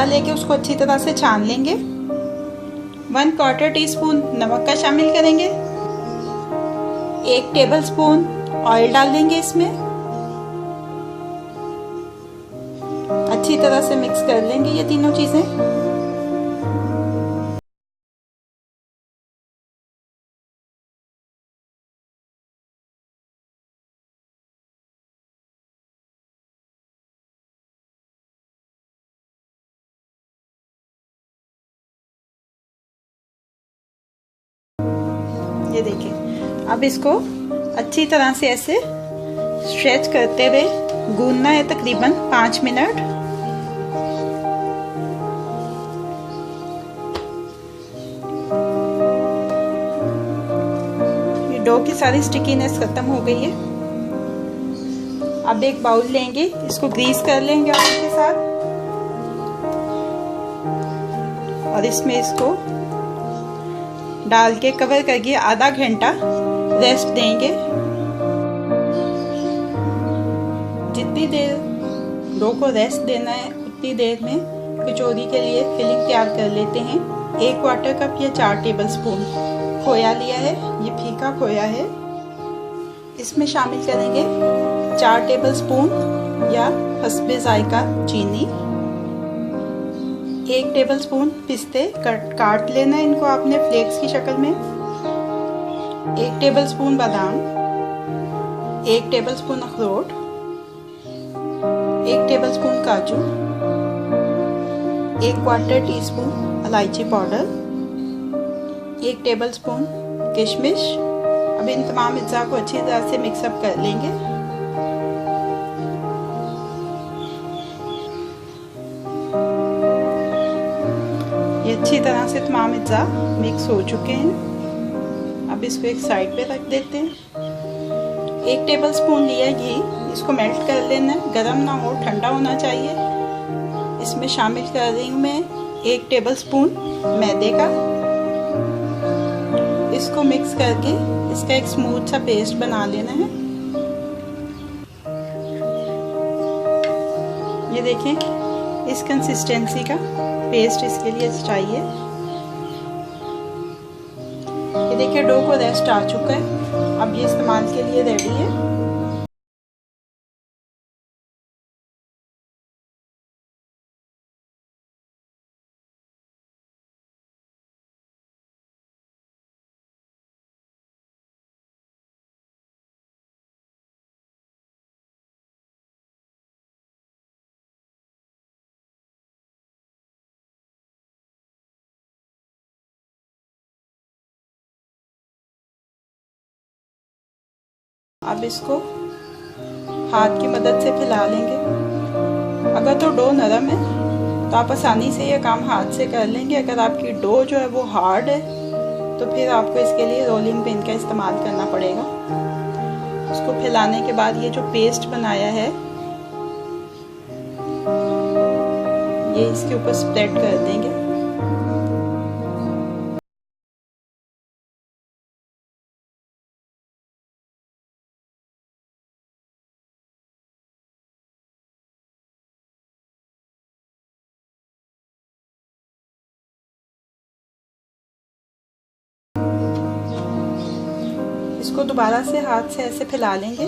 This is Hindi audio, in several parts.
मैदा लेके उसको अच्छी तरह से छान लेंगे। 1/4 टीस्पून नमक का शामिल करेंगे। 1 टेबलस्पून ऑयल डाल देंगे इसमें। अच्छी तरह से मिक्स कर लेंगे ये तीनों चीजें। ये देखिए, अब इसको अच्छी तरह से ऐसे स्ट्रेच करते हुए गूंदना है तकरीबन 5 मिनट। ये डो की सारी स्टिकीनेस खत्म हो गई है। अब एक बाउल लेंगे, इसको ग्रीस कर लेंगे ऑयल के साथ और इसमें इसको डाल के कवर करके आधा घंटा रेस्ट देंगे। जितनी देर डो को रेस्ट देना है उतनी देर में कचौरी के लिए फिलिंग तैयार कर लेते हैं। 1 क्वार्टर कप या 4 टेबलस्पून खोया लिया है, ये फीका खोया है। इसमें शामिल करेंगे 4 टेबलस्पून या हस्बे जायका चीनी। 1 टेबलस्पून पिस्ते काट लेना है इनको आपने फ्लेक्स की शक्ल में। 1 टेबलस्पून बादाम, 1 टेबलस्पून अखरोट, 1 टेबलस्पून काजू, 1 क्वार्टर टीस्पून इलायची पाउडर, 1 टेबलस्पून किशमिश। अब इन तमाम अज्जा को अच्छी तरह से मिक्सअप कर लेंगे। ये अच्छी तरह से तमाम अज्जा मिक्स हो चुके हैं। अब इसको एक साइड पे रख देते हैं। 1 टेबलस्पून लिया घी, इसको मेल्ट कर लेना है, गरम ना हो, ठंडा होना चाहिए। इसमें शामिल कर रही हूँ मैं 1 टेबलस्पून मैदे का। इसको मिक्स करके इसका एक स्मूथ सा पेस्ट बना लेना है। ये देखें, इस कंसिस्टेंसी का पेस्ट इसके लिए चाहिए। ये देखिए, डो को रेस्ट आ चुका है, अब ये इस्तेमाल के लिए रेडी है। अब इसको हाथ की मदद से फैला लेंगे। अगर तो डो नरम है तो आप आसानी से ये काम हाथ से कर लेंगे। अगर आपकी डो जो है वो हार्ड है तो फिर आपको इसके लिए रोलिंग पिन का इस्तेमाल करना पड़ेगा। उसको फैलाने के बाद ये जो पेस्ट बनाया है ये इसके ऊपर स्प्रेड कर देंगे। इसको दोबारा से हाथ से ऐसे फैला लेंगे।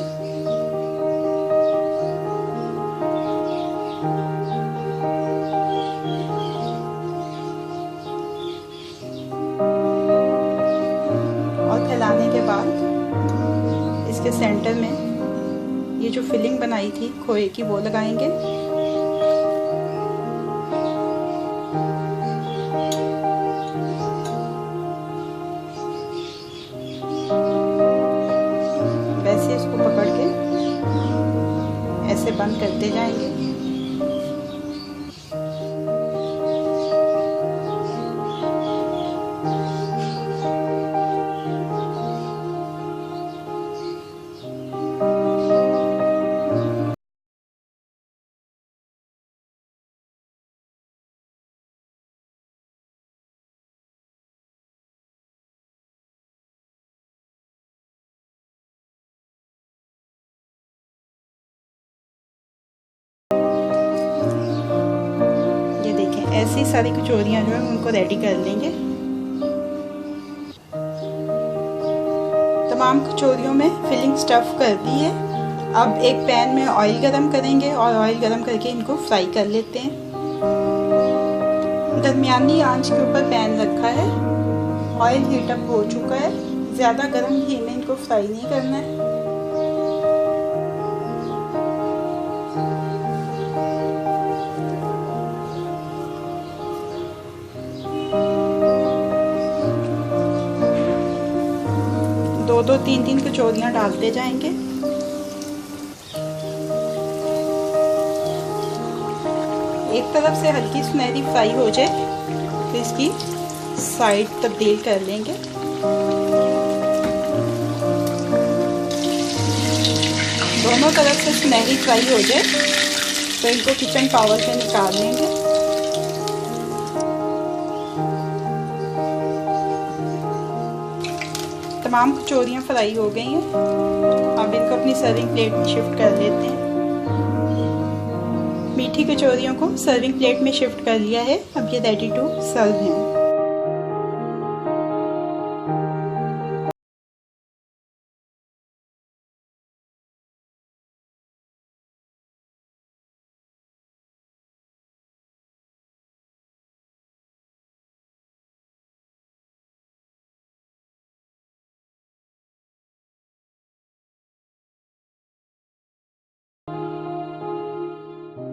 और फैलाने के बाद इसके सेंटर में ये जो फिलिंग बनाई थी खोए की वो लगाएंगे। वैसे इसको पकड़ के ऐसे बंद करते जाएंगे। ऐसे ही सारी कचौरियाँ जो है उनको रेडी कर लेंगे। तमाम कचौरियों में फिलिंग स्टफ़ कर दी है। अब एक पैन में ऑयल गरम करेंगे और ऑयल गरम करके इनको फ्राई कर लेते हैं। दरमियानी आंच के ऊपर पैन रखा है, ऑयल हीट अप हो चुका है। ज़्यादा गर्म घी में इनको फ्राई नहीं करना है। दो तीन कचौरियाँ डालते जाएंगे। एक तरफ से हल्की सुनहरी फ्राई हो जाए तो इसकी साइड तब्दील कर लेंगे। दोनों तरफ से सुनहरी फ्राई हो जाए तो इनको किचन टॉवल पे निकाल लेंगे। तमाम कचौरियाँ फ्राई हो गई हैं। अब इनको अपनी सर्विंग प्लेट में शिफ्ट कर लेते हैं। मीठी कचौरियों को सर्विंग प्लेट में शिफ्ट कर लिया है। अब ये रेडी टू सर्व हैं।